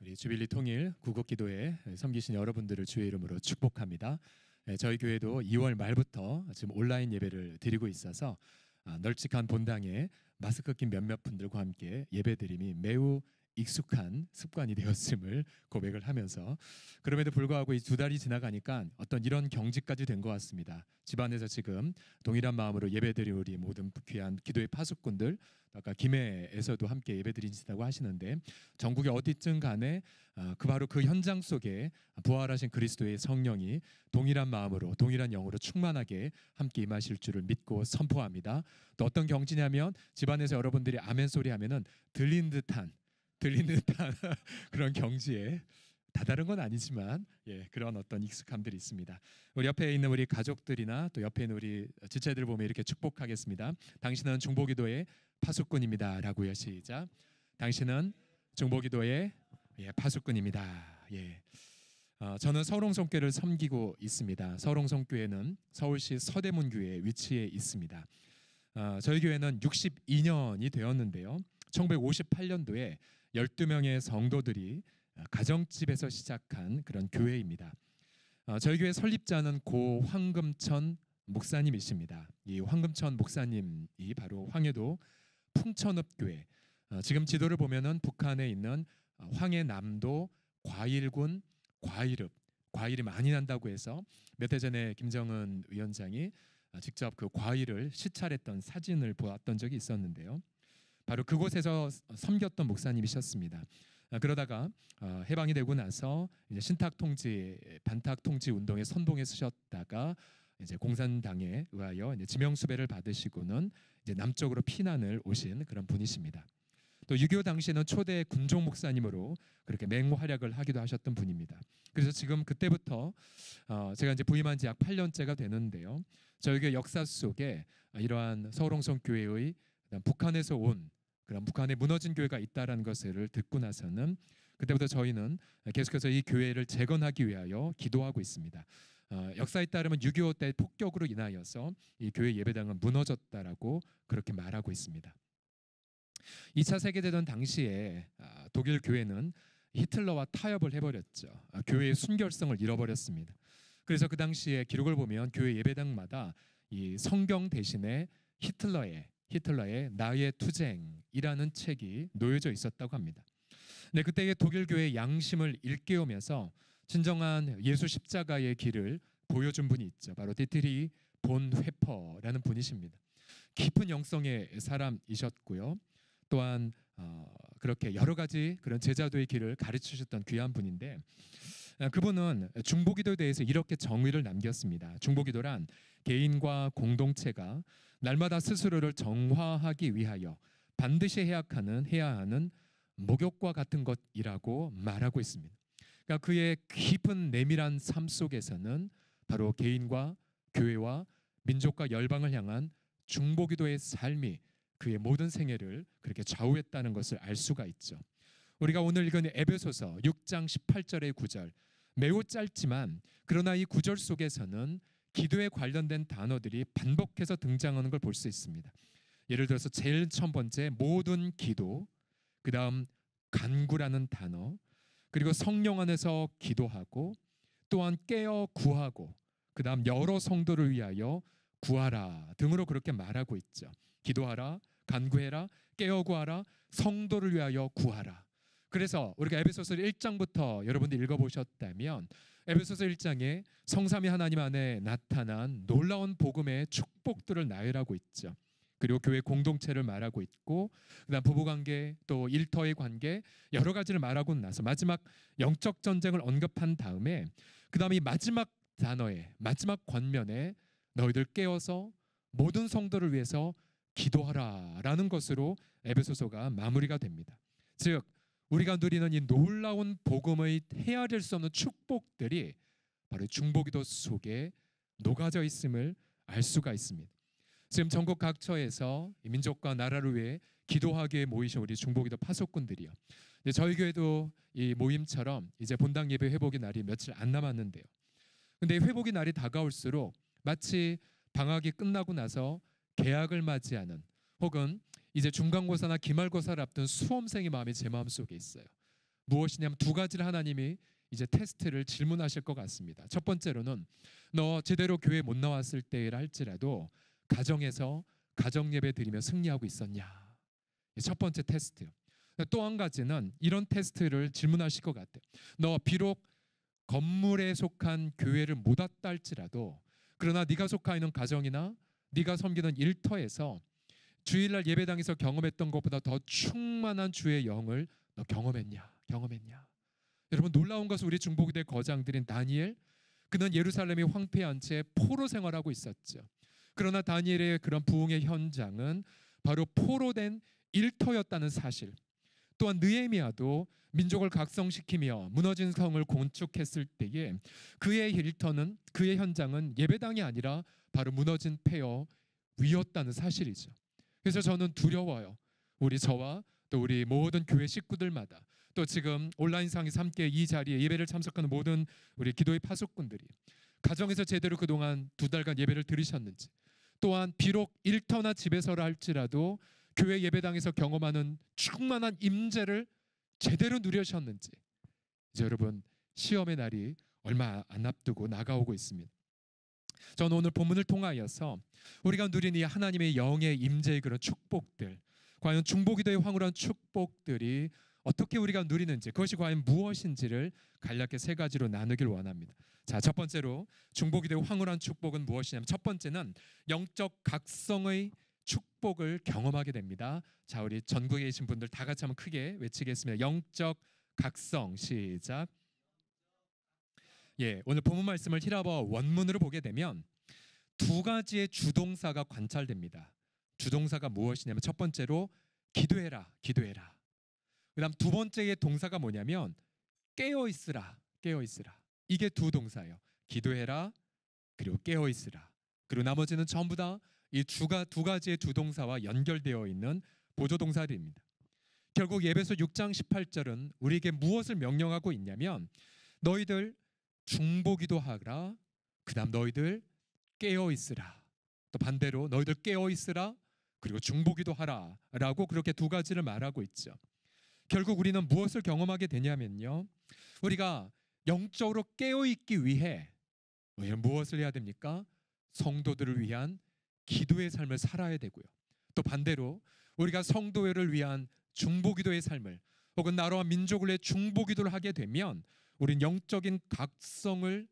우리 주빌리 통일 구국기도회 섬기신 여러분들을 주의 이름으로 축복합니다. 저희 교회도 2월 말부터 지금 온라인 예배를 드리고 있어서 널찍한 본당에 마스크 낀 몇몇 분들과 함께 예배드림이 매우 익숙한 습관이 되었음을 고백을 하면서, 그럼에도 불구하고 이 2달이 지나가니까 어떤 이런 경지까지 된 것 같습니다. 집안에서 지금 동일한 마음으로 예배드린 우리 모든 귀한 기도의 파수꾼들, 아까 김해에서도 함께 예배드리신다고 하시는데, 전국의 어디쯤 간에 바로 그 현장 속에 부활하신 그리스도의 성령이 동일한 마음으로 동일한 영으로 충만하게 함께 임하실 줄을 믿고 선포합니다. 또 어떤 경지냐면, 집안에서 여러분들이 아멘 소리 하면은 들리는 듯한 그런 경지에 다다른 건 아니지만 그런 어떤 익숙함들이 있습니다. 우리 옆에 있는 우리 가족들이나 또 옆에 있는 우리 지체들 보면 이렇게 축복하겠습니다. 당신은 중보기도의 파수꾼입니다 라고요. 시작. 당신은 중보기도의 파수꾼입니다. 저는 서울홍성교회를 섬기고 있습니다. 서울홍성교회는 서울시 서대문구에 위치해 있습니다. 저희 교회는 62년이 되었는데요. 1958년도에 12명의 성도들이 가정집에서 시작한 그런 교회입니다. 저희 교회 설립자는 고 황금천 목사님이십니다. 이 황금천 목사님이 바로 황해도 풍천읍교회, 지금 지도를 보면은 북한에 있는 황해남도 과일군 과일이 많이 난다고 해서 몇 해 전에 김정은 위원장이 직접 그 과일을 시찰했던 사진을 보았던 적이 있었는데요. 바로 그곳에서 섬겼던 목사님이셨습니다. 그러다가 해방이 되고 나서 이제 반탁 통치 운동에 선봉에 서셨다가 이제 공산당에 의하여 이제 지명수배를 받으시고는 이제 남쪽으로 피난을 오신 그런 분이십니다. 또 6.25 당시에는 초대 군종 목사님으로 그렇게 맹활약을 하기도 하셨던 분입니다. 그래서 지금 그때부터 제가 이제 부임한 지 약 8년째가 되는데요. 저희 교회 역사 속에 이러한 서울홍성교회의 북한에서 온 그런 북한에 무너진 교회가 있다라는 것을 듣고 나서는 그때부터 저희는 계속해서 이 교회를 재건하기 위하여 기도하고 있습니다. 역사에 따르면 6.25 때 폭격으로 인하여서 이 교회 예배당은 무너졌다라고 그렇게 말하고 있습니다. 2차 세계대전 당시에 독일 교회는 히틀러와 타협을 해버렸죠. 교회의 순결성을 잃어버렸습니다. 그래서 그 당시에 기록을 보면 교회 예배당마다 이 성경 대신에 히틀러의 나의 투쟁이라는 책이 놓여져 있었다고 합니다. 네, 그때의 독일 교회의 양심을 일깨우면서 진정한 예수 십자가의 길을 보여준 분이 있죠. 바로 디트리 본 회퍼라는 분이십니다. 깊은 영성의 사람이셨고요. 또한 그렇게 여러 가지 그런 제자도의 길을 가르치셨던 귀한 분인데, 그분은 중보기도에 대해서 이렇게 정의를 남겼습니다. 중보기도란 개인과 공동체가 날마다 스스로를 정화하기 위하여 반드시 해야 하는 목욕과 같은 것이라고 말하고 있습니다. 그러니까 그의 깊은 내밀한 삶 속에서는 바로 개인과 교회와 민족과 열방을 향한 중보기도의 삶이 그의 모든 생애를 그렇게 좌우했다는 것을 알 수가 있죠. 우리가 오늘 읽은 에베소서 6장 18절의 구절, 매우 짧지만 그러나 이 구절 속에서는 기도에 관련된 단어들이 반복해서 등장하는 걸 볼 수 있습니다. 예를 들어서 제일 첫 번째 모든 기도, 그 다음 간구라는 단어, 그리고 성령 안에서 기도하고, 또한 깨어 구하고, 그 다음 여러 성도를 위하여 구하라 등으로 그렇게 말하고 있죠. 기도하라, 간구해라, 깨어 구하라, 성도를 위하여 구하라. 그래서 우리가 에베소서 1장부터 여러분들 읽어보셨다면 에베소서 1장에 성삼위 하나님 안에 나타난 놀라운 복음의 축복들을 나열하고 있죠. 그리고 교회 공동체를 말하고 있고, 그다음 부부관계, 또 일터의 관계, 여러 가지를 말하고 나서 마지막 영적 전쟁을 언급한 다음에 그 다음에 이 마지막 단어에, 마지막 권면에 너희들 깨어서 모든 성도를 위해서 기도하라라는 것으로 에베소서가 마무리가 됩니다. 즉 우리가 누리는 이 놀라운 복음의 헤아릴 수 없는 축복들이 바로 중보기도 속에 녹아져 있음을 알 수가 있습니다. 지금 전국 각처에서 민족과 나라를 위해 기도하기에 모이신 우리 중보기도 파수꾼들이요. 저희 교회도 이 모임처럼 이제 본당 예배 회복의 날이 며칠 안 남았는데요. 근데 회복의 날이 다가올수록 마치 방학이 끝나고 나서 개학을 맞이하는, 혹은 이제 중간고사나 기말고사를 앞둔 수험생의 마음이 제 마음속에 있어요. 무엇이냐면 두 가지를 하나님이 이제 테스트를 질문하실 것 같습니다. 첫 번째로는 너 제대로 교회 못 나왔을 때라 할지라도 가정에서 가정 예배 드리며 승리하고 있었냐? 첫 번째 테스트. 또 한 가지는 이런 테스트를 질문하실 것 같아요. 너 비록 건물에 속한 교회를 못 왔다 할지라도 그러나 네가 속하 있는 가정이나 네가 섬기는 일터에서 주일날 예배당에서 경험했던 것보다 더 충만한 주의 영을 너 경험했냐? 여러분 놀라운 것은 우리 중보기대 거장들인 다니엘, 그는 예루살렘이 황폐한 채 포로 생활하고 있었죠. 그러나 다니엘의 그런 부흥의 현장은 바로 포로된 일터였다는 사실. 또한 느헤미야도 민족을 각성시키며 무너진 성을 건축했을 때에 그의 일터는, 그의 현장은 예배당이 아니라 바로 무너진 폐허 위였다는 사실이죠. 그래서 저는 두려워요. 저와 또 우리 모든 교회 식구들마다, 또 지금 온라인상에서 함께 이 자리에 예배를 참석하는 모든 우리 기도의 파수꾼들이 가정에서 제대로 그동안 2달간 예배를 들으셨는지, 또한 비록 일터나 집에서라 할지라도 교회 예배당에서 경험하는 충만한 임재를 제대로 누리셨는지, 이제 여러분 시험의 날이 얼마 안 앞두고 나가오고 있습니다. 저는 오늘 본문을 통하여서 우리가 누린 이 하나님의 영의 임재의 그런 축복들, 과연 중보기도의 황홀한 축복들이 어떻게 우리가 누리는지, 그것이 과연 무엇인지를 간략히 3가지로 나누길 원합니다. 자, 첫 번째로 중보기도의 황홀한 축복은 무엇이냐면, 첫 번째는 영적 각성의 축복을 경험하게 됩니다. 자, 우리 전국에 계신 분들 다 같이 한번 크게 외치겠습니다. 영적 각성. 시작. 예, 오늘 본문 말씀을 히라버 원문으로 보게 되면 2가지의 주동사가 관찰됩니다. 주동사가 무엇이냐면 첫 번째로 기도해라. 그다음 두 번째의 동사가 뭐냐면 깨어 있으라. 이게 두 동사예요. 기도해라 그리고 깨어 있으라. 그리고 나머지는 전부 다 이 2가지의 주동사와 연결되어 있는 보조 동사들입니다. 결국 에베소 6장 18절은 우리에게 무엇을 명령하고 있냐면 너희들 중보기도 하라. 그다음 너희들 깨어 있으라. 또 반대로 너희들 깨어 있으라. 그리고 중보기도 하라라고 그렇게 2가지를 말하고 있죠. 결국 우리는 무엇을 경험하게 되냐면요, 우리가 영적으로 깨어 있기 위해 무엇을 해야 됩니까? 성도들을 위한 기도의 삶을 살아야 되고요. 또 반대로 우리가 성도회를 위한 중보기도의 삶을, 혹은 나라와 민족을 위해 중보기도를 하게 되면 우린 영적인 각성을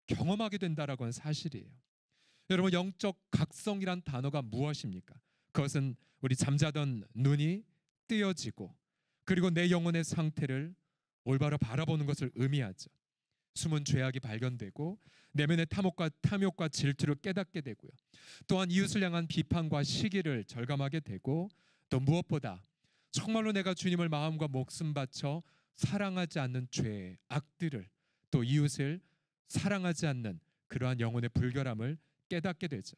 경험하게 된다라고 하는 사실이에요. 여러분, 영적 각성이란 단어가 무엇입니까? 그것은 우리 잠자던 눈이 뜨여지고 그리고 내 영혼의 상태를 올바로 바라보는 것을 의미하죠. 숨은 죄악이 발견되고 내면의 탐욕과 질투를 깨닫게 되고요. 또한 이웃을 향한 비판과 시기를 절감하게 되고, 또 무엇보다 정말로 내가 주님을 마음과 목숨 바쳐 사랑하지 않는 죄, 악들을, 또 이웃을 사랑하지 않는 그러한 영혼의 불결함을 깨닫게 되죠.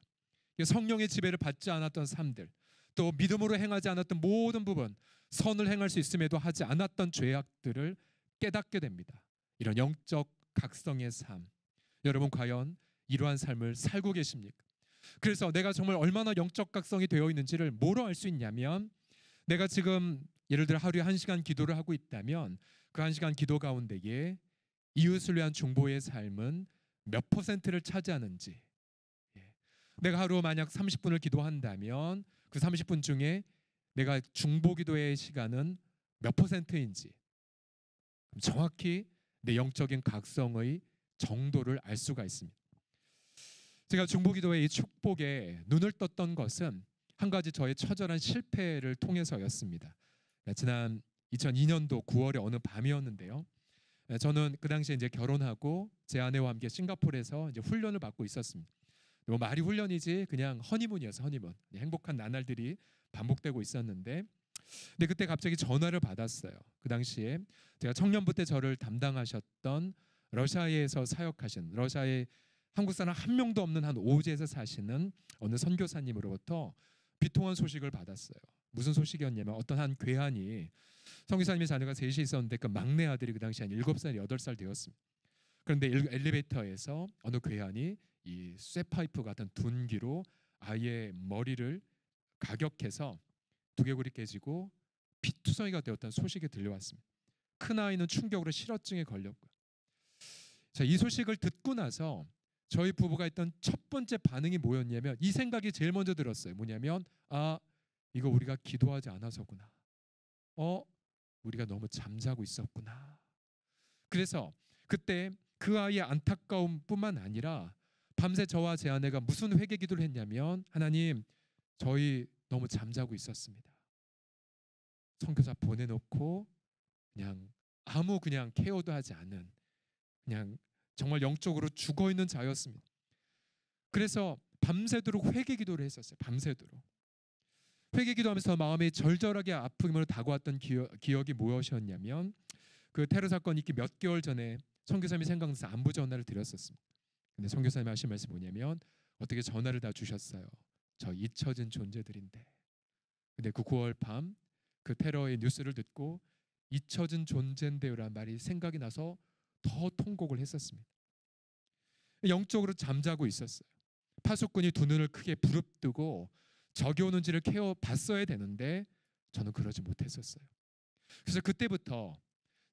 성령의 지배를 받지 않았던 삶들, 또 믿음으로 행하지 않았던 모든 부분, 선을 행할 수 있음에도 하지 않았던 죄악들을 깨닫게 됩니다. 이런 영적 각성의 삶, 여러분 과연 이러한 삶을 살고 계십니까? 그래서 내가 정말 얼마나 영적 각성이 되어 있는지를 뭐로 알 수 있냐면, 내가 지금 예를 들어 하루에 1시간 기도를 하고 있다면 그 1시간 기도 가운데에 이웃을 위한 중보의 삶은 몇 %를 차지하는지, 내가 하루 만약 30분을 기도한다면 그 30분 중에 내가 중보 기도의 시간은 몇 %인지 정확히 내 영적인 각성의 정도를 알 수가 있습니다. 제가 중보 기도의 이 축복에 눈을 떴던 것은 한 가지 저의 처절한 실패를 통해서였습니다. 지난 2002년도 9월에 어느 밤이었는데요. 저는 그 당시에 이제 결혼하고 제 아내와 함께 싱가포르에서 이제 훈련을 받고 있었습니다. 뭐 말이 훈련이지 그냥 허니문이었어요. 허니문. 행복한 나날들이 반복되고 있었는데, 근데 그때 갑자기 전화를 받았어요. 그 당시에 제가 청년부 때 저를 담당하셨던 러시아에서 사역하신, 러시아에 한국 사람 한 명도 없는 한 오지에서 사시는 어느 선교사님으로부터 비통한 소식을 받았어요. 무슨 소식이었냐면 어떤 한 괴한이, 성교사님의 자녀가 셋이 있었는데 그 막내 아들이 그 당시 한 7살, 8살 되었습니다. 그런데 엘리베이터에서 어느 괴한이 이 쇠파이프 같은 둔기로 아이의 머리를 가격해서 두개골이 깨지고 피투성이가 되었다는 소식이 들려왔습니다. 큰 아이는 충격으로 실어증에 걸렸고요. 자, 이 소식을 듣고 나서 저희 부부가 했던 첫 번째 반응이 뭐였냐면 이 생각이 제일 먼저 들었어요. 뭐냐면 이거 우리가 기도하지 않아서구나. 우리가 너무 잠자고 있었구나. 그래서 그때 그 아이의 안타까움뿐만 아니라 밤새 저와 제 아내가 무슨 회개 기도를 했냐면 하나님, 저희 너무 잠자고 있었습니다. 선교사 보내놓고 그냥 케어도 하지 않은 그냥 정말 영적으로 죽어있는 자였습니다. 그래서 밤새도록 회개 기도를 했었어요. 밤새도록 회개 기도하면서 마음이 절절하게 아픔으로 다가왔던 기억이 무엇이었냐면 그 테러 사건이 있기 몇 개월 전에 선교사님이 생각나서 안부 전화를 드렸었습니다. 근데 선교사님이 하신 말씀이 뭐냐면 어떻게 전화를 다 주셨어요. 저 잊혀진 존재들인데. 근데 그 9월 밤 그 테러의 뉴스를 듣고 잊혀진 존재인데요라는 말이 생각이 나서 더 통곡을 했었습니다. 영적으로 잠자고 있었어요. 파수꾼이 두 눈을 크게 부릅뜨고 적이 오는지를 케어 봤어야 되는데 저는 그러지 못했었어요. 그래서 그때부터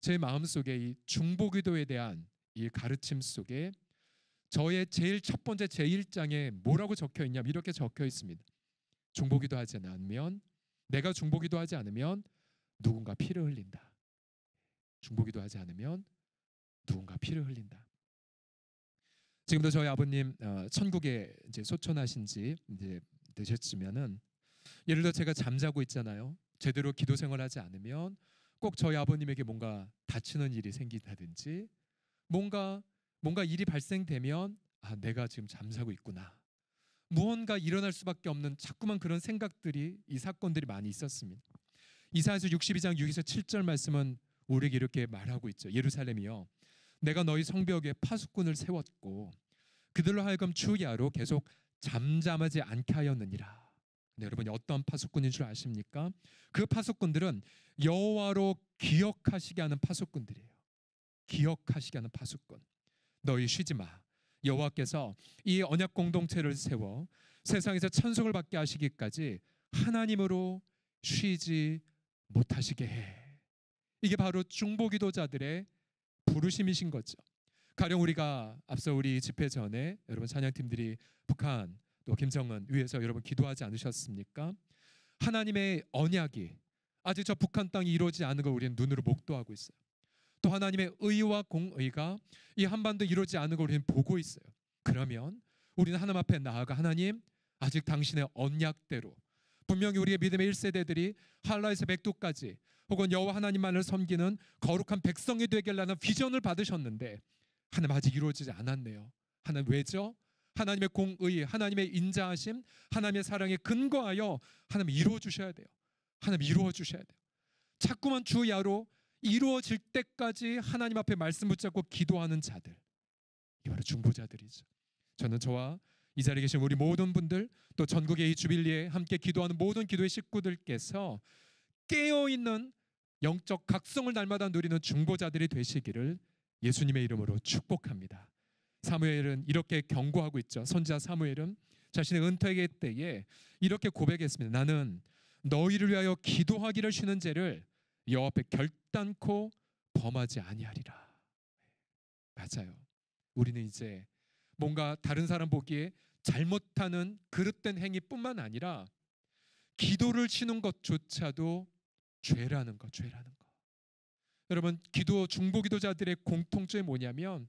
제 마음속에 이 중보기도에 대한 이 가르침 속에 저의 제일 첫 번째 제1장에 뭐라고 적혀 있냐면 이렇게 적혀 있습니다. 중보기도 하지 않으면 내가 중보기도 하지 않으면 누군가 피를 흘린다. 중보기도 하지 않으면 누군가 피를 흘린다. 지금도 저희 아버님 천국에 이제 소천하신 지 이제 되셨으면은 예를 들어 제가 잠자고 있잖아요. 제대로 기도 생활하지 않으면 꼭 저희 아버님에게 뭔가 다치는 일이 생긴다든지 뭔가 일이 발생되면 내가 지금 잠자고 있구나. 무언가 일어날 수밖에 없는 자꾸만 그런 생각들이 이 사건들이 많이 있었습니다. 이사야서 62장 6에서 7절 말씀은 우리에게 이렇게 말하고 있죠. 예루살렘이여 내가 너희 성벽에 파수꾼을 세웠고 그들로 하여금 주야로 계속 잠잠하지 않게 하였느니라. 네, 여러분이 어떤 파수꾼인 줄 아십니까? 그 파수꾼들은 여호와로 기억하시게 하는 파수꾼들이에요. 기억하시게 하는 파수꾼. 너희 쉬지 마. 여호와께서 이 언약 공동체를 세워 세상에서 찬송을 받게 하시기까지 하나님으로 쉬지 못하시게 해. 이게 바로 중보기도자들의 부르심이신 거죠. 가령 우리가 앞서 우리 집회 전에 여러분 찬양팀들이 북한 또 김정은 위해서 여러분 기도하지 않으셨습니까? 하나님의 언약이 아직 저 북한 땅이 이루어지지 않은 걸 우리는 눈으로 목도하고 있어요. 또 하나님의 의와 공의가 이 한반도 이루어지지 않은 걸 우리는 보고 있어요. 그러면 우리는 하나님 앞에 나아가 하나님 아직 당신의 언약대로 분명히 우리의 믿음의 1세대들이 한라에서 백두까지 혹은 여호와 하나님만을 섬기는 거룩한 백성이 되겠라는 비전을 받으셨는데 하나님 아직 이루어지지 않았네요. 하나님 왜죠? 하나님의 공의, 하나님의 인자하심, 하나님의 사랑에 근거하여 하나님 이루어 주셔야 돼요. 하나님 이루어 주셔야 돼요. 자꾸만 주야로 이루어질 때까지 하나님 앞에 말씀 붙잡고 기도하는 자들, 이게 바로 중보자들이죠. 저는 저와 이 자리에 계신 우리 모든 분들 또 전국의 이 주빌리에 함께 기도하는 모든 기도의 식구들께서 깨어있는 영적 각성을 날마다 누리는 중보자들이 되시기를 예수님의 이름으로 축복합니다. 사무엘은 이렇게 경고하고 있죠. 선지자 사무엘은 자신의 은퇴의 때에 이렇게 고백했습니다. 나는 너희를 위하여 기도하기를 쉬는 죄를 여호와 앞에 결단코 범하지 아니하리라. 맞아요. 우리는 이제 뭔가 다른 사람 보기에 잘못하는 그릇된 행위뿐만 아니라 기도를 쉬는 것조차도 죄라는 거. 여러분 기도 중보기도자들의 공통점이 뭐냐면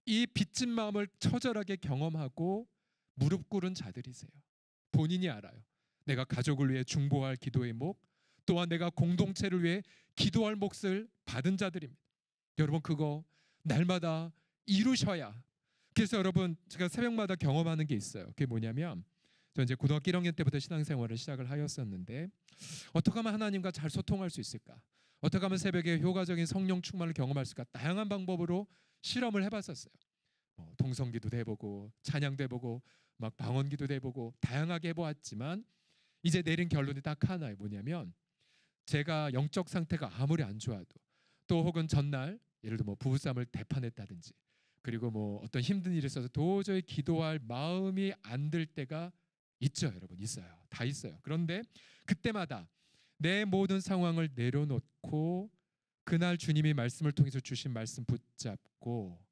이 빚진 마음을 처절하게 경험하고 무릎 꿇은 자들이세요. 본인이 알아요. 내가 가족을 위해 중보할 기도의 목, 또한 내가 공동체를 위해 기도할 몫을 받은 자들입니다. 여러분 그거 날마다 이루셔야. 그래서 여러분 제가 새벽마다 경험하는 게 있어요. 그게 뭐냐면 저 이제 고등학교 1학년 때부터 신앙생활을 시작을 하였었는데 어떻게 하면 하나님과 잘 소통할 수 있을까? 어떻게 하면 새벽에 효과적인 성령 충만을 경험할 수 있을까? 다양한 방법으로 실험을 해봤었어요. 동성기도도 해보고 찬양도 해보고 막 방언기도도 해보고 다양하게 해보았지만 이제 내린 결론이 딱 하나예요. 뭐냐면 제가 영적 상태가 아무리 안 좋아도 또 혹은 전날 예를 들어 뭐 부부싸움을 대판했다든지 그리고 뭐 어떤 힘든 일이 있어서 도저히 기도할 마음이 안 들 때가 있죠. 여러분 있어요. 다 있어요. 그런데 그때마다 내 모든 상황을 내려놓고 그날 주님이 말씀을 통해서 주신 말씀 붙잡고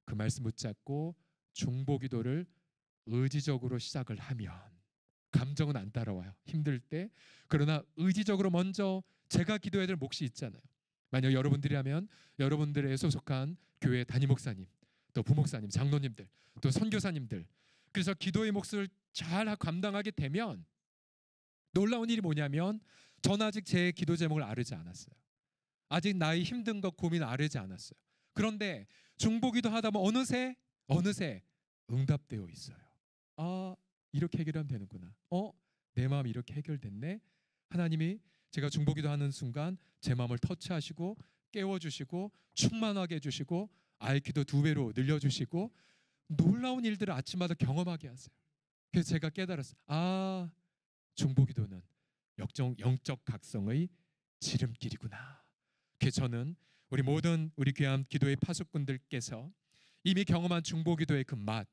그 말씀 붙잡고 중보기도를 의지적으로 시작을 하면 감정은 안 따라와요. 힘들 때. 그러나 의지적으로 먼저 제가 기도해야 될 몫이 있잖아요. 만약 여러분들이라면 여러분들의 소속한 교회 담임 목사님, 또 부목사님, 장로님들, 또 선교사님들, 그래서 기도의 몫을 잘 감당하게 되면 놀라운 일이 뭐냐면 전 아직 제 기도 제목을 아르지 않았어요. 아직 나의 힘든 것 고민 아르지 않았어요. 그런데 중보기도 하다 보면 어느새 응답되어 있어요. 아, 이렇게 해결하면 되는구나. 내 마음이 이렇게 해결됐네. 하나님이 제가 중보기도 하는 순간 제 마음을 터치하시고 깨워주시고 충만하게 해주시고 아이 기도 2배로 늘려주시고 놀라운 일들을 아침마다 경험하게 하세요. 그래서 제가 깨달았어요. 아, 중보기도는 영적 각성의 지름길이구나. 그래서 저는 우리 모든 우리 귀한 기도의 파수꾼들께서 이미 경험한 중보기도의 그 맛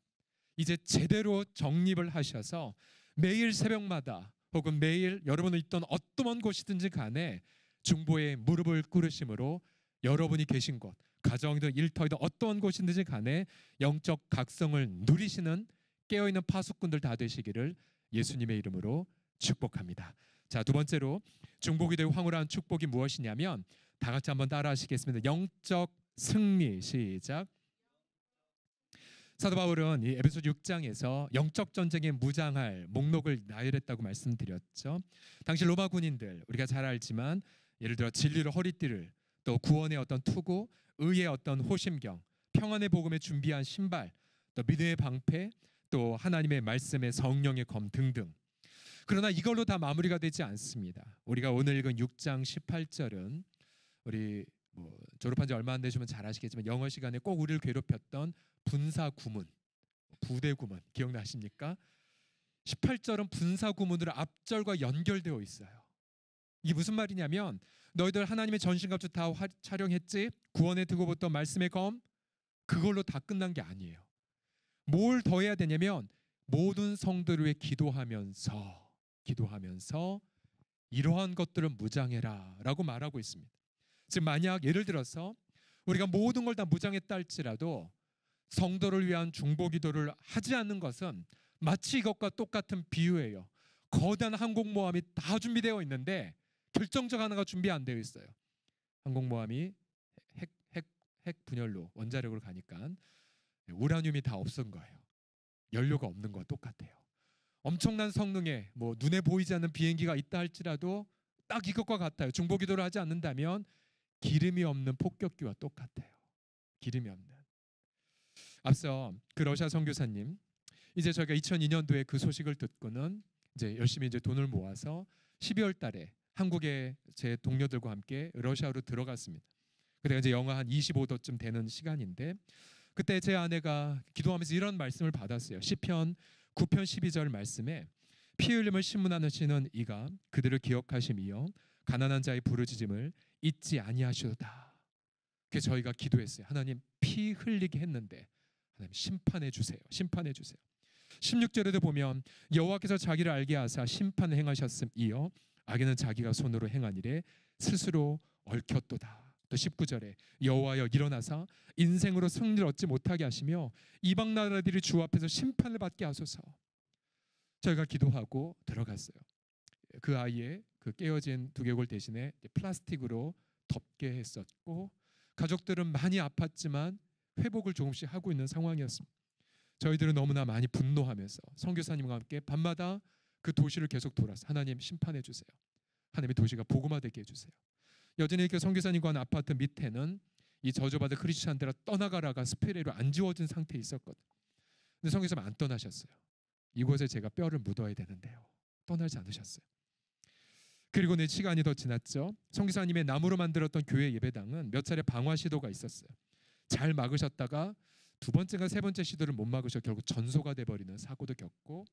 이제 제대로 정립을 하셔서 매일 새벽마다 혹은 매일 여러분이 있던 어떠한 곳이든지 간에 중보에 무릎을 꿇으심으로 여러분이 계신 곳, 가정이든 일터이든 어떠한 곳이든지 간에 영적 각성을 누리시는 깨어있는 파수꾼들 다 되시기를 예수님의 이름으로 축복합니다. 자, 두 번째로 중보기도의 황홀한 축복이 무엇이냐면 다 같이 한번 따라 하시겠습니다. 영적 승리. 시작. 사도 바울은 이 에베소 6장에서 영적 전쟁에 무장할 목록을 나열했다고 말씀드렸죠. 당시 로마 군인들 우리가 잘 알지만 예를 들어 진리로 허리띠를, 또 구원의 어떤 투구, 의의 어떤 호심경, 평안의 복음에 준비한 신발, 또 믿음의 방패, 또 하나님의 말씀의 성령의 검 등등. 그러나 이걸로 다 마무리가 되지 않습니다. 우리가 오늘 읽은 6장 18절은 우리 졸업한 지 얼마 안 되시면 잘 아시겠지만 영어 시간에 꼭 우리를 괴롭혔던 분사구문, 부대구문 기억나십니까? 18절은 분사구문으로 앞절과 연결되어 있어요. 이게 무슨 말이냐면 너희들 하나님의 전신갑주 다 촬영했지? 구원의 뜨고부터 말씀의 검 그걸로 다 끝난 게 아니에요. 뭘 더 해야 되냐면 모든 성도를 위해 기도하면서 이러한 것들을 무장해라 라고 말하고 있습니다. 즉 만약 예를 들어서 우리가 모든 걸 다 무장했다 할지라도 성도를 위한 중보기도를 하지 않는 것은 마치 이것과 똑같은 비유예요. 거대한 항공모함이 다 준비되어 있는데 결정적 하나가 준비 안 되어 있어요. 항공모함이 핵 분열로 원자력으로 가니까 우라늄이 다 없은 거예요. 연료가 없는 거와 똑같아요. 엄청난 성능의 눈에 보이지 않는 비행기가 있다 할지라도 딱 이것과 같아요. 중보기도를 하지 않는다면 기름이 없는 폭격기와 똑같아요. 기름이 없는. 앞서 그 러시아 선교사님 이제 저희가 2002년도에 그 소식을 듣고는 이제 열심히 돈을 모아서 12월 달에 한국의 제 동료들과 함께 러시아로 들어갔습니다. 그때 이제 영하 한 25도쯤 되는 시간인데 그때 제 아내가 기도하면서 이런 말씀을 받았어요. 시편 9편 12절 말씀에 피 흘림을 신문하시는 이가 그들을 기억하심이요 가난한 자의 부르짖음을 잊지 아니하시도다. 그래서 저희가 기도했어요. 하나님 피 흘리게 했는데 하나님 심판해 주세요. 심판해 주세요. 16절에도 보면 여호와께서 자기를 알게 하사 심판을 행하셨음이요 악인은 자기가 손으로 행한 일에 스스로 얽혔도다. 또 19절에 여호와여 일어나사 인생으로 승리를 얻지 못하게 하시며 이방 나라들이 주 앞에서 심판을 받게 하소서. 저희가 기도하고 들어갔어요. 그 아이의 그 깨어진 두개골 대신에 플라스틱으로 덮게 했었고 가족들은 많이 아팠지만 회복을 조금씩 하고 있는 상황이었습니다. 저희들은 너무나 많이 분노하면서 선교사님과 함께 밤마다 그 도시를 계속 돌아서 하나님 심판해 주세요. 하나님의 도시가 복음화되게 해주세요. 여전히 그 선교사님과 한 아파트 밑에는 이 저주받은 크리스찬들아 떠나가라가 스프레이로 안 지워진 상태에 있었거든. 근데 선교사님 안 떠나셨어요. 이곳에 제가 뼈를 묻어야 되는데요. 떠나지 않으셨어요. 그리고 내 시간이 더 지났죠. 선교사님의 나무로 만들었던 교회 예배당은 몇 차례 방화 시도가 있었어요. 잘 막으셨다가 두 번째가 세 번째 시도를 못 막으셔 결국 전소가 돼버리는 사고도 겪고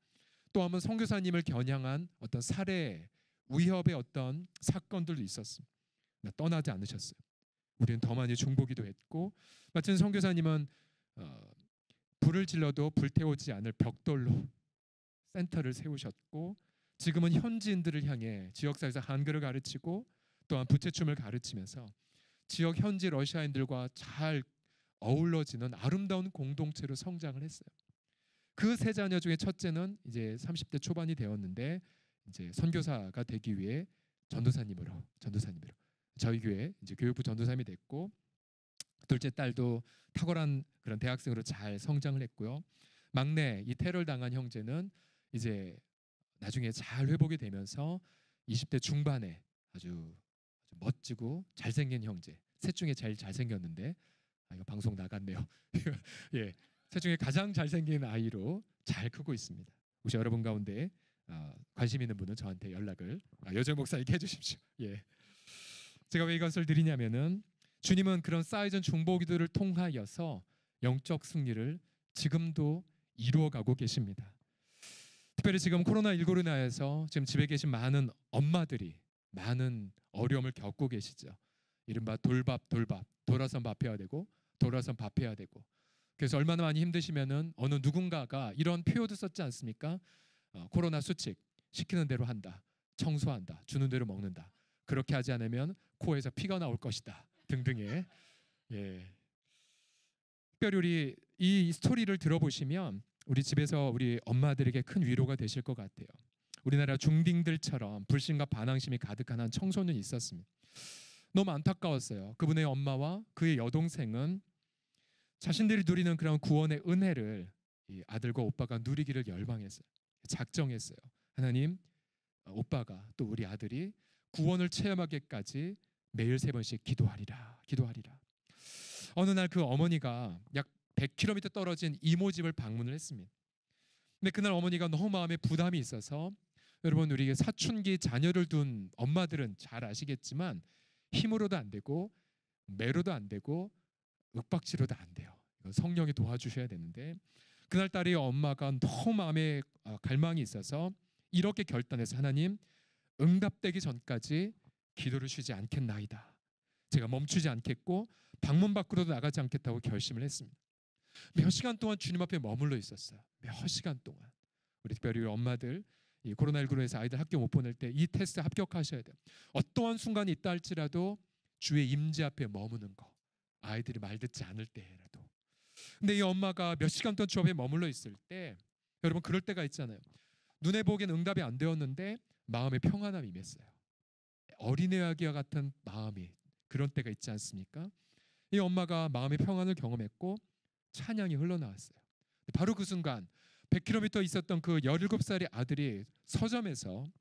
또 한번 선교사님을 겨냥한 어떤 살해 위협의 어떤 사건들도 있었습니다. 떠나지 않으셨어요. 우리는 더 많이 중보기도 했고 마침 선교사님은 불을 질러도 불태우지 않을 벽돌로 센터를 세우셨고 지금은 현지인들을 향해 지역사회에서 한글을 가르치고 또한 부채춤을 가르치면서 지역 현지 러시아인들과 잘 어울러지는 아름다운 공동체로 성장을 했어요. 그 세 자녀 중에 첫째는 이제 30대 초반이 되었는데 이제 선교사가 되기 위해 전도사님으로 저희 교회 이제 교육부 전도사님이 됐고, 둘째 딸도 탁월한 그런 대학생으로 잘 성장을 했고요. 막내 이 테러를 당한 형제는 이제 나중에 잘 회복이 되면서 20대 중반에 아주 멋지고 잘생긴 형제, 셋 중에 제일 잘생겼는데, 이거 방송 나갔네요. 예, 셋 중에 가장 잘생긴 아이로 잘 크고 있습니다. 혹시 여러분 가운데 관심 있는 분은 저한테 연락을 여정 목사에게 해주십시오. 예, 제가 왜 이것을 드리냐면은 주님은 그런 쌓여진 중보기도를 통하여서 영적 승리를 지금도 이루어가고 계십니다. 특별히 지금 코로나19로 인하여서 지금 집에 계신 많은 엄마들이 많은 어려움을 겪고 계시죠. 이른바 돌아선 밥해야 되고 돌아선 밥해야 되고. 그래서 얼마나 많이 힘드시면은 어느 누군가가 이런 표현도 썼지 않습니까? 코로나 수칙, 시키는 대로 한다, 청소한다, 주는 대로 먹는다. 그렇게 하지 않으면 코에서 피가 나올 것이다 등등의. 예. 특별히 우리 이 스토리를 들어보시면 우리 집에서 우리 엄마들에게 큰 위로가 되실 것 같아요. 우리나라 중딩들처럼 불신과 반항심이 가득한 한 청소년이 있었습니다. 너무 안타까웠어요. 그분의 엄마와 그의 여동생은 자신들이 누리는 그런 구원의 은혜를 이 아들과 오빠가 누리기를 열망했어요. 작정했어요. 하나님, 오빠가 또 우리 아들이 구원을 체험하기까지 매일 3번씩 기도하리라. 어느 날 그 어머니가 약 100km 떨어진 이모 집을 방문을 했습니다. 근데 그날 어머니가 너무 마음에 부담이 있어서, 여러분 우리 사춘기 자녀를 둔 엄마들은 잘 아시겠지만 힘으로도 안 되고 매로도 안 되고 윽박지로도 안 돼요. 성령이 도와주셔야 되는데, 그날 딸이 엄마가 너무 마음에 갈망이 있어서 이렇게 결단해서, 하나님, 응답되기 전까지 기도를 쉬지 않겠나이다. 제가 멈추지 않겠고 방문 밖으로도 나가지 않겠다고 결심을 했습니다. 몇 시간 동안 주님 앞에 머물러 있었어요. 몇 시간 동안. 우리 특별히 우리 엄마들 이 코로나19로 해서 아이들 학교 못 보낼 때 이 테스트 합격하셔야 돼요. 어떠한 순간이 있다 할지라도 주의 임재 앞에 머무는 거. 아이들이 말 듣지 않을 때라도. 근데 이 엄마가 몇 시간 동안 주 앞에 머물러 있을 때, 여러분 그럴 때가 있잖아요. 눈에 보기엔 응답이 안 되었는데 마음의 평안함이 임했어요. 어린애와 같은 마음이, 그런 때가 있지 않습니까? 이 엄마가 마음의 평안을 경험했고 찬양이 흘러나왔어요. 바로 그 순간 100km 있었던 그 17살의 아들이 서점에서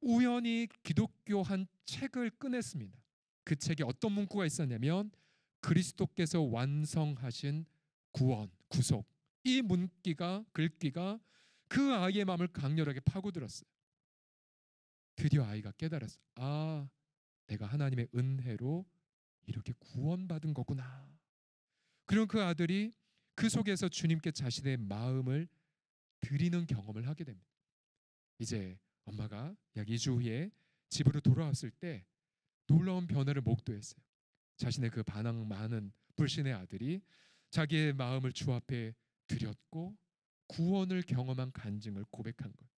우연히 기독교 한 책을 꺼냈습니다. 그 책에 어떤 문구가 있었냐면, 그리스도께서 완성하신 구원, 구속. 이 글귀가 그 아이의 마음을 강렬하게 파고들었어요. 드디어 아이가 깨달았어요. 아, 내가 하나님의 은혜로 이렇게 구원받은 거구나. 그리고 그 아들이 그 속에서 주님께 자신의 마음을 드리는 경험을 하게 됩니다. 이제 엄마가 약 2주 후에 집으로 돌아왔을 때 놀라운 변화를 목도했어요. 자신의 그 반항 많은 불신의 아들이 자기의 마음을 주 앞에 드렸고 구원을 경험한 간증을 고백한 거예요.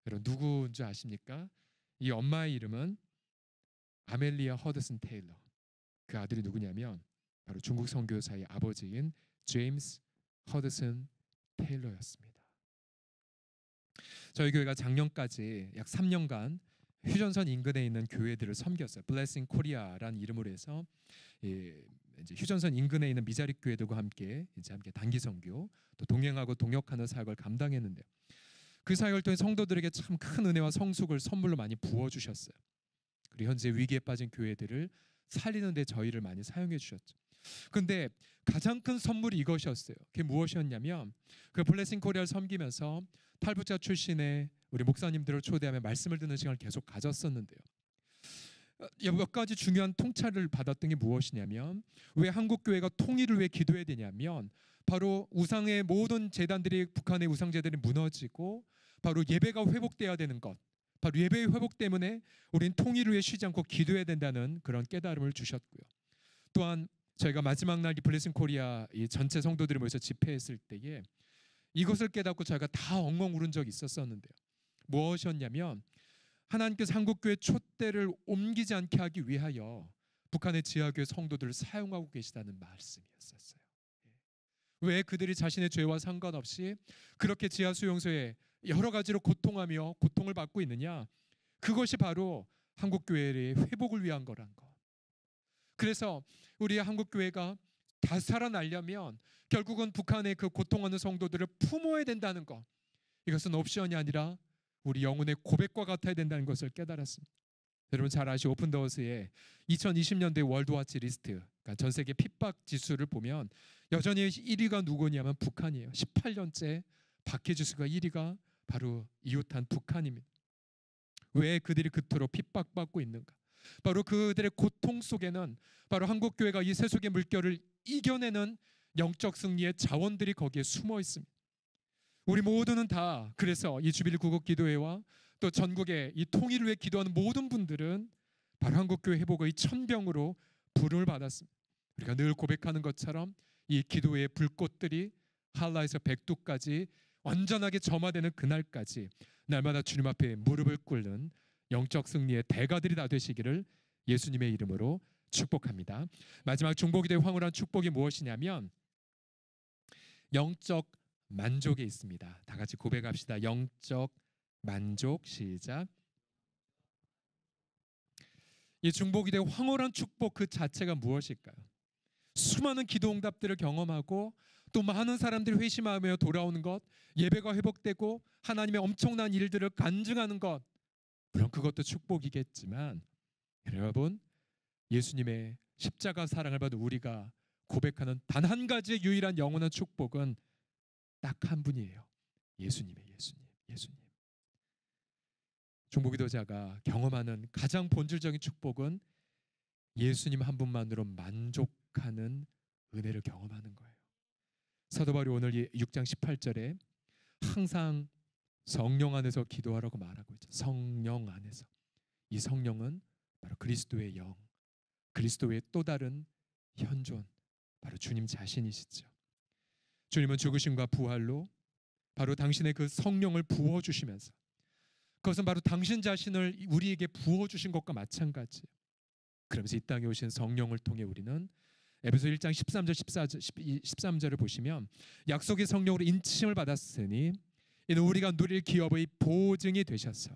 여러분 누구인지 아십니까? 이 엄마의 이름은 아멜리아 허드슨 테일러. 그 아들이 누구냐면 바로 중국 선교사의 아버지인 제임스 허드슨 테일러였습니다. 저희 교회가 작년까지 약 3년간 휴전선 인근에 있는 교회들을 섬겼어요. 블레싱 코리아라는 이름으로 해서 이제 휴전선 인근에 있는 미자립 교회들과 함께 단기 선교, 또 동행하고 동역하는 사역을 감당했는데요. 그 사역을 통해 성도들에게 참 큰 은혜와 성숙을 선물로 많이 부어 주셨어요. 그리고 현재 위기에 빠진 교회들을 살리는 데 저희를 많이 사용해 주셨죠. 그런데 가장 큰 선물이 이것이었어요. 그게 무엇이었냐면, 그 블레싱 코리아를 섬기면서 탈북자 출신의 우리 목사님들을 초대하며 말씀을 듣는 시간을 계속 가졌었는데요. 몇 가지 중요한 통찰을 받았던 게 무엇이냐면, 왜 한국 교회가 통일을 왜 기도해야 되냐면, 바로 우상의 모든 제단들이, 북한의 우상 제단이 무너지고 바로 예배가 회복돼야 되는 것, 바로 예배의 회복 때문에 우리는 통일을 위해 쉬지 않고 기도해야 된다는 그런 깨달음을 주셨고요. 또한 저희가 마지막 날 이 블레싱 코리아 이 전체 성도들이 모여서 집회했을 때에 이것을 깨닫고 저희가 다 엉엉 울은 적이 있었는데요. 무엇이었냐면, 하나님께서 한국교회 촛대를 옮기지 않게 하기 위하여 북한의 지하교회 성도들을 사용하고 계시다는 말씀이었었어요. 왜 그들이 자신의 죄와 상관없이 그렇게 지하 수용소에 여러 가지로 고통하며 고통을 받고 있느냐? 그것이 바로 한국교회의 회복을 위한 거란 거. 그래서 우리 한국교회가 다 살아나려면 결국은 북한의 그 고통하는 성도들을 품어야 된다는 것, 이것은 옵션이 아니라 우리 영혼의 고백과 같아야 된다는 것을 깨달았습니다. 여러분 잘 아시죠? 오픈더워스의 2020년대 월드와치 리스트, 그러니까 전 세계 핍박 지수를 보면 여전히 1위가 누구냐면 북한이에요. 18년째 박해 지수가 1위가 바로 이웃한 북한입니다. 왜 그들이 그토록 핍박받고 있는가? 바로 그들의 고통 속에는 바로 한국교회가 이 세속의 물결을 이겨내는 영적 승리의 자원들이 거기에 숨어 있습니다. 우리 모두는 다 그래서 이 주빌리 구국 기도회와 또 전국의 이 통일을 위해 기도하는 모든 분들은 바로 한국교회 회복의 천병으로 부름을 받았습니다. 우리가 늘 고백하는 것처럼 이 기도회의 불꽃들이 한라에서 백두까지 완전하게 점화되는 그날까지 날마다 주님 앞에 무릎을 꿇는 영적 승리의 대가들이 다 되시기를 예수님의 이름으로 축복합니다. 마지막 중보기도의 황홀한 축복이 무엇이냐면 영적 만족에 있습니다. 다 같이 고백합시다. 영적 만족. 시작. 이 중보기도의 황홀한 축복 그 자체가 무엇일까요? 수많은 기도 응답들을 경험하고 또 많은 사람들이 회심하며 돌아오는 것, 예배가 회복되고 하나님의 엄청난 일들을 간증하는 것, 물론 그것도 축복이겠지만 여러분, 예수님의 십자가 사랑을 받은 우리가 고백하는 단 한 가지의 유일한 영원한 축복은 딱 한 분이에요. 예수님의 예수님. 중보기도자가 경험하는 가장 본질적인 축복은 예수님 한 분만으로 만족하는 은혜를 경험하는 거예요. 사도 바울이 오늘 6장 18절에 항상 성령 안에서 기도하라고 말하고 있죠. 성령 안에서. 이 성령은 바로 그리스도의 영, 그리스도의 또 다른 현존, 바로 주님 자신이시죠. 주님은 죽으심과 부활로 바로 당신의 그 성령을 부어주시면서 그것은 바로 당신 자신을 우리에게 부어주신 것과 마찬가지예요. 그러면서 이 땅에 오신 성령을 통해 우리는 에베소 1장 13절을 보시면 약속의 성령으로 인침을 받았으니 이는 우리가 누릴 기업의 보증이 되셔서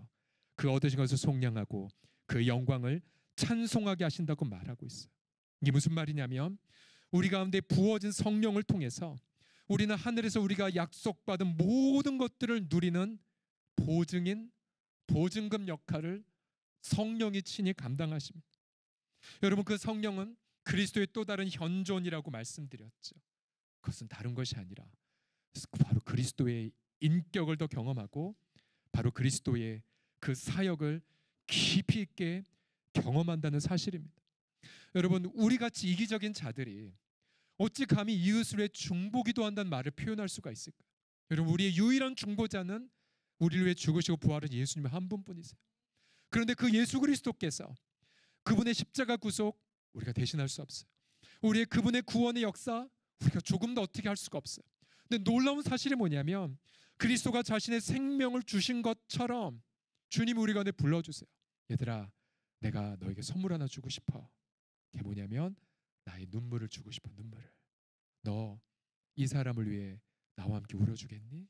그 얻으신 것을 속량하고 그 영광을 찬송하게 하신다고 말하고 있어요. 이게 무슨 말이냐면 우리 가운데 부어진 성령을 통해서 우리는 하늘에서 우리가 약속받은 모든 것들을 누리는 보증인 보증금 역할을 성령이 친히 감당하십니다. 여러분, 그 성령은 그리스도의 또 다른 현존이라고 말씀드렸죠. 그것은 다른 것이 아니라 바로 그리스도의 인격을 더 경험하고 바로 그리스도의 그 사역을 깊이 있게 경험한다는 사실입니다. 여러분, 우리같이 이기적인 자들이 어찌 감히 이웃을 위해 중보기도 한다는 말을 표현할 수가 있을까요? 여러분, 우리의 유일한 중보자는 우리를 위해 죽으시고 부활하신 예수님 한 분뿐이세요. 그런데 그 예수 그리스도께서 그분의 십자가 구속 우리가 대신할 수 없어요. 우리의 그분의 구원의 역사 우리가 조금 더 어떻게 할 수가 없어요. 근데 놀라운 사실이 뭐냐면 그리스도가 자신의 생명을 주신 것처럼 주님 우리 가운데 불러주세요. 얘들아, 내가 너에게 선물 하나 주고 싶어. 그게 뭐냐면 나의 눈물을 주고 싶어. 눈물을. 너 이 사람을 위해 나와 함께 울어주겠니?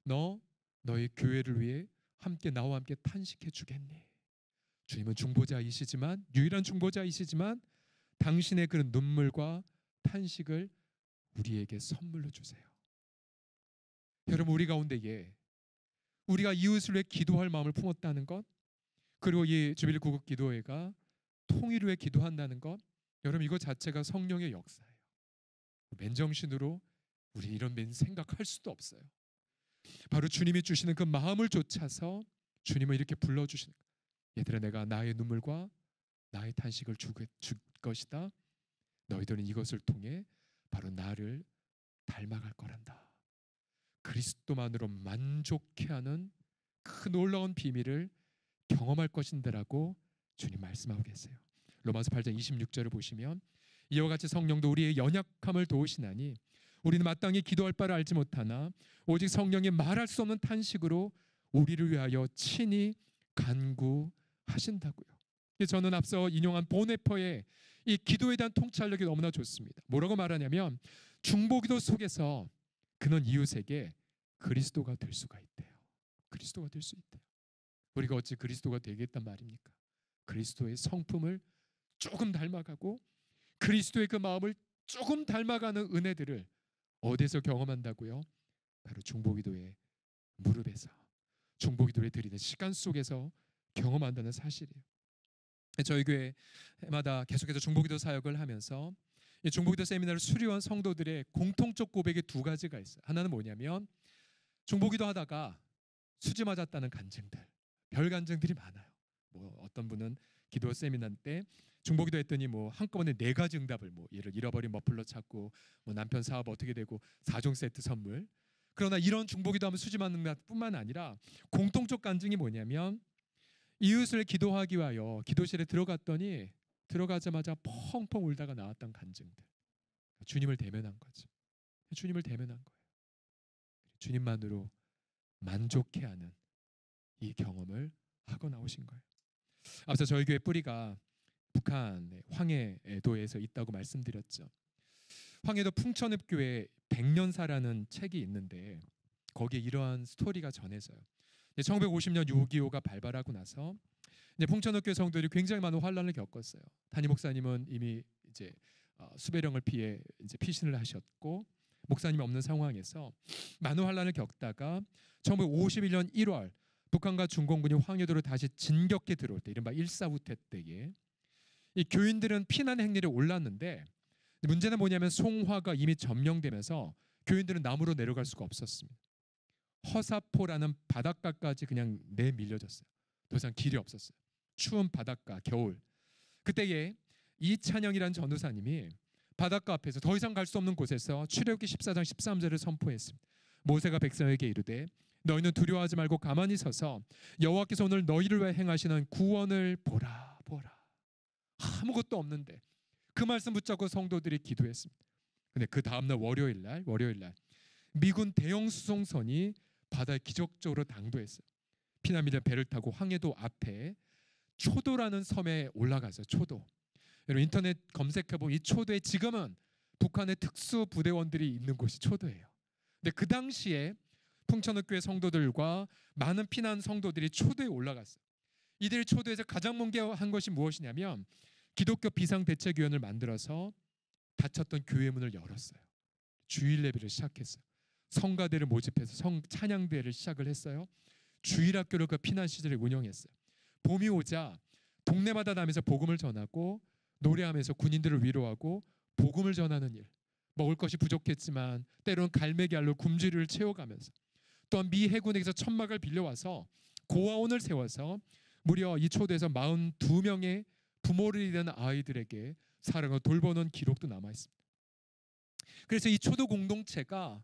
너의 교회를 위해 함께 나와 함께 탄식해 주겠니? 주님은 중보자이시지만 유일한 중보자이시지만 당신의 그런 눈물과 탄식을 우리에게 선물로 주세요. 여러분, 우리 가운데에 우리가 이웃을 위해 기도할 마음을 품었다는 것, 그리고 이 주빌리 구국 기도회가 통일을 위해 기도한다는 것, 여러분 이거 자체가 성령의 역사예요. 맨정신으로 우리 이런 생각할 수도 없어요. 바로 주님이 주시는 그 마음을 좇아서 주님은 이렇게 불러주시는 거예요. 얘들아, 내가 나의 눈물과 나의 탄식을 줄 것이다. 너희들은 이것을 통해 바로 나를 닮아갈 거란다. 그리스도만으로 만족해하는 그 놀라운 비밀을 경험할 것인데라고 주님 말씀하고 계세요. 로마서 8장 26절을 보시면 이와 같이 성령도 우리의 연약함을 도우시나니 우리는 마땅히 기도할 바를 알지 못하나 오직 성령이 말할 수 없는 탄식으로 우리를 위하여 친히 간구하신다고요. 저는 앞서 인용한 보네퍼의 이 기도에 대한 통찰력이 너무나 좋습니다. 뭐라고 말하냐면 중보기도 속에서 그는 이웃에게 그리스도가 될 수가 있대요. 그리스도가 될 수 있대요. 우리가 어찌 그리스도가 되겠단 말입니까? 그리스도의 성품을 조금 닮아가고 그리스도의 그 마음을 조금 닮아가는 은혜들을 어디서 경험한다고요? 바로 중보기도의 무릎에서, 중보기도를 드리는 시간 속에서 경험한다는 사실이에요. 저희 교회마다 계속해서 중보기도 사역을 하면서 이 중보기도 세미나를 수료한 성도들의 공통적 고백이 두 가지가 있어요. 하나는 뭐냐면 중보기도 하다가 수지 맞았다는 간증들, 별 간증들이 많아요. 뭐 어떤 분은 기도 세미나 때 중보기도 했더니 뭐 한꺼번에 4가지 응답을, 뭐 예를 잃어버린 머플러 찾고 뭐 남편 사업 어떻게 되고 4종 세트 선물. 그러나 이런 중보기도 하면 수지 맞는 것뿐만 아니라 공통적 간증이 뭐냐면 이웃을 기도하기 위하여 기도실에 들어갔더니 들어가자마자 펑펑 울다가 나왔던 간증들. 주님을 대면한 거죠. 주님을 대면한 거예요. 주님만으로 만족해하는 이 경험을 하고 나오신 거예요. 앞서 저희 교회 뿌리가 북한의 황해도에서 있다고 말씀드렸죠. 황해도 풍천읍교회 100년사라는 책이 있는데 거기에 이러한 스토리가 전해져요. 1950년 6.25가 발발하고 나서 이제 풍천읍교회 성도들이 굉장히 많은 환란을 겪었어요. 담임 목사님은 이미 이제 수배령을 피해 이제 피신을 하셨고 목사님이 없는 상황에서 많은 환란을 겪다가 1951년 1월 북한과 중공군이 황해도로 다시 진격해 들어올 때, 이른바 일사후퇴 때에 이 교인들은 피난 행리를 올랐는데 문제는 뭐냐면 송화가 이미 점령되면서 교인들은 남으로 내려갈 수가 없었습니다. 허사포라는 바닷가까지 그냥 내밀려졌어요. 더 이상 길이 없었어요. 추운 바닷가, 겨울. 그때에 이찬영이라는 전도사님이 바닷가 앞에서 더 이상 갈 수 없는 곳에서 출애굽기 14장 13절을 선포했습니다. 모세가 백성에게 이르되 너희는 두려워하지 말고 가만히 서서 여호와께서 오늘 너희를 위해 행하시는 구원을 보라 보라. 아무것도 없는데 그 말씀 붙잡고 성도들이 기도했습니다. 근데 그 다음날 월요일 날 미군 대형 수송선이 바다에 기적적으로 당도했어요. 피난민들 배를 타고 황해도 앞에 초도라는 섬에 올라가서 초도. 여러분 인터넷 검색해보면 이 초도에 지금은 북한의 특수 부대원들이 있는 곳이 초도예요. 근데 그 당시에 풍천읍교회 성도들과 많은 피난 성도들이 초도에 올라갔어요. 이들이 초도에서 가장 먼저 한 것이 무엇이냐면 기독교 비상대책위원회를 만들어서 닫혔던 교회 문을 열었어요. 주일 예배를 시작했어요. 성가대를 모집해서 찬양대를 시작을 했어요. 주일학교를 그 피난 시절에 운영했어요. 봄이 오자 동네마다 다니면서 복음을 전하고 노래하면서 군인들을 위로하고 복음을 전하는 일. 먹을 것이 부족했지만 때로는 갈매기알로 굶주리를 채워가면서 또한 미 해군에게서 천막을 빌려와서 고아원을 세워서 무려 이 초도에서 42명의 부모를 잃은 아이들에게 사랑을 돌보는 기록도 남아있습니다. 그래서 이 초도 공동체가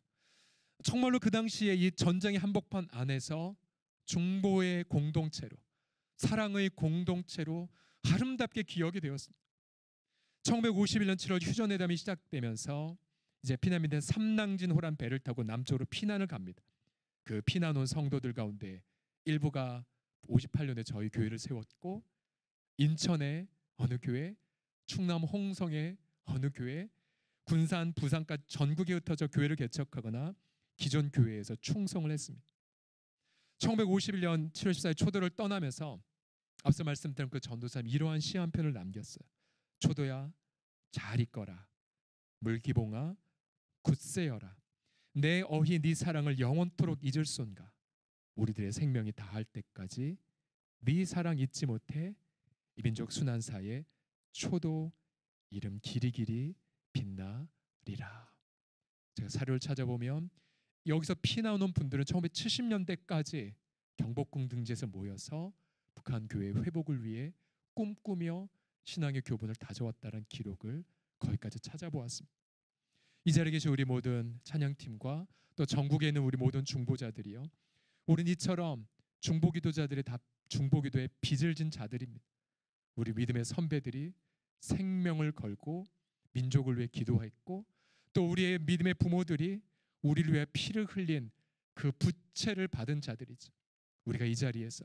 정말로 그 당시에 이 전쟁의 한복판 안에서 중보의 공동체로, 사랑의 공동체로 아름답게 기억이 되었습니다. 1951년 7월 휴전회담이 시작되면서 이제 피난민들은 삼낭진호란 배를 타고 남쪽으로 피난을 갑니다. 그 피난 온 성도들 가운데 일부가 58년에 저희 교회를 세웠고 인천의 어느 교회, 충남 홍성의 어느 교회, 군산, 부산까지 전국에 흩어져 교회를 개척하거나 기존 교회에서 충성을 했습니다. 1951년 7월 14일 초도를 떠나면서 앞서 말씀드린 그 전도사님 이러한 시 한 편을 남겼어요. 초도야 잘 있거라. 물기봉아 굳세여라. 내 어희 네 사랑을 영원토록 잊을손가. 우리들의 생명이 다할 때까지 네 사랑 잊지 못해 이 민족 순환사의 초도 이름 길이길이 빛나리라. 제가 사료를 찾아보면 여기서 피난 온 분들은 1970년대까지 경복궁 등지에서 모여서 북한 교회 회복을 위해 꿈꾸며 신앙의 교분을 다져왔다는 기록을 거기까지 찾아보았습니다. 이 자리에 계신 우리 모든 찬양팀과 또 전국에 있는 우리 모든 중보자들이요, 우리는 이처럼 중보기도자들이 다 중보기도의 빚을 진 자들입니다. 우리 믿음의 선배들이 생명을 걸고 민족을 위해 기도했고 또 우리의 믿음의 부모들이 우리를 위해 피를 흘린 그 부채를 받은 자들이죠. 우리가 이 자리에서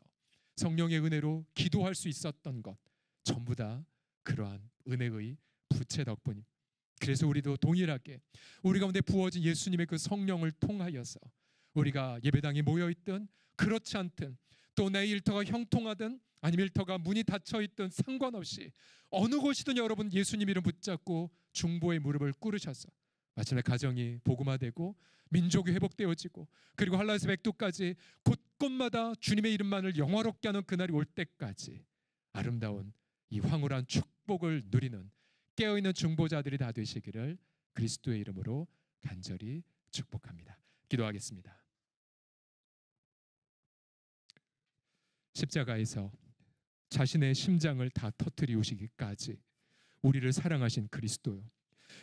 성령의 은혜로 기도할 수 있었던 것 전부 다 그러한 은혜의 부채 덕분입니다. 그래서 우리도 동일하게 우리 가운데 부어진 예수님의 그 성령을 통하여서 우리가 예배당에 모여있든 그렇지 않든 또 내 일터가 형통하든 아니면 일터가 문이 닫혀있든 상관없이 어느 곳이든 여러분 예수님 이름 붙잡고 중보의 무릎을 꿇으셔서 마침내 가정이 복음화되고 민족이 회복되어지고 그리고 할라에서 백두까지 곳곳마다 주님의 이름만을 영화롭게 하는 그날이 올 때까지 아름다운 이 황홀한 축복을 누리는 깨어있는 중보자들이 다 되시기를 그리스도의 이름으로 간절히 축복합니다. 기도하겠습니다. 십자가에서 자신의 심장을 다 터뜨리우시기까지 우리를 사랑하신 그리스도요,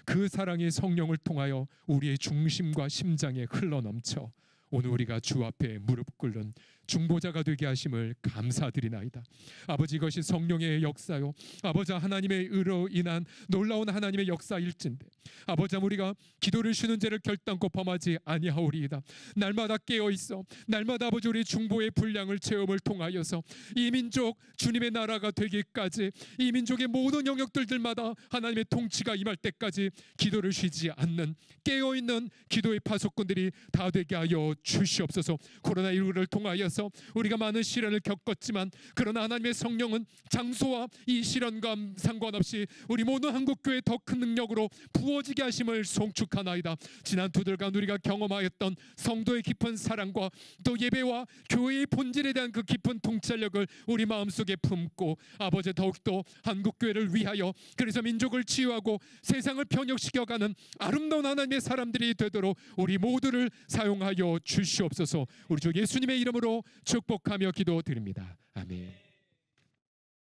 그 사랑의 성령을 통하여 우리의 중심과 심장에 흘러넘쳐 오늘 우리가 주 앞에 무릎 꿇는 중보자가 되게 하심을 감사드리나이다. 아버지, 이것이 성령의 역사요, 아버지 하나님의 의로 인한 놀라운 하나님의 역사일진데 아버지 우리가 기도를 쉬는 죄를 결단코 범하지 아니하오리이다. 날마다 깨어있어 날마다 아버지 우리 중보의 분량을 체험을 통하여서 이 민족 주님의 나라가 되기까지 이 민족의 모든 영역들마다 하나님의 통치가 임할 때까지 기도를 쉬지 않는 깨어있는 기도의 파수꾼들이 다 되게 하여 주시옵소서. 코로나19를 통하여서 우리가 많은 시련을 겪었지만 그러나 하나님의 성령은 장소와 이 시련과 상관없이 우리 모든 한국교회 더 큰 능력으로 부어지게 하심을 송축하나이다. 지난 두 달간 우리가 경험하였던 성도의 깊은 사랑과 또 예배와 교회의 본질에 대한 그 깊은 통찰력을 우리 마음속에 품고 아버지 더욱더 한국교회를 위하여 그래서 민족을 치유하고 세상을 변혁시켜가는 아름다운 하나님의 사람들이 되도록 우리 모두를 사용하여 주시옵소서. 우리 주 예수님의 이름으로 축복하며 기도드립니다. 아멘.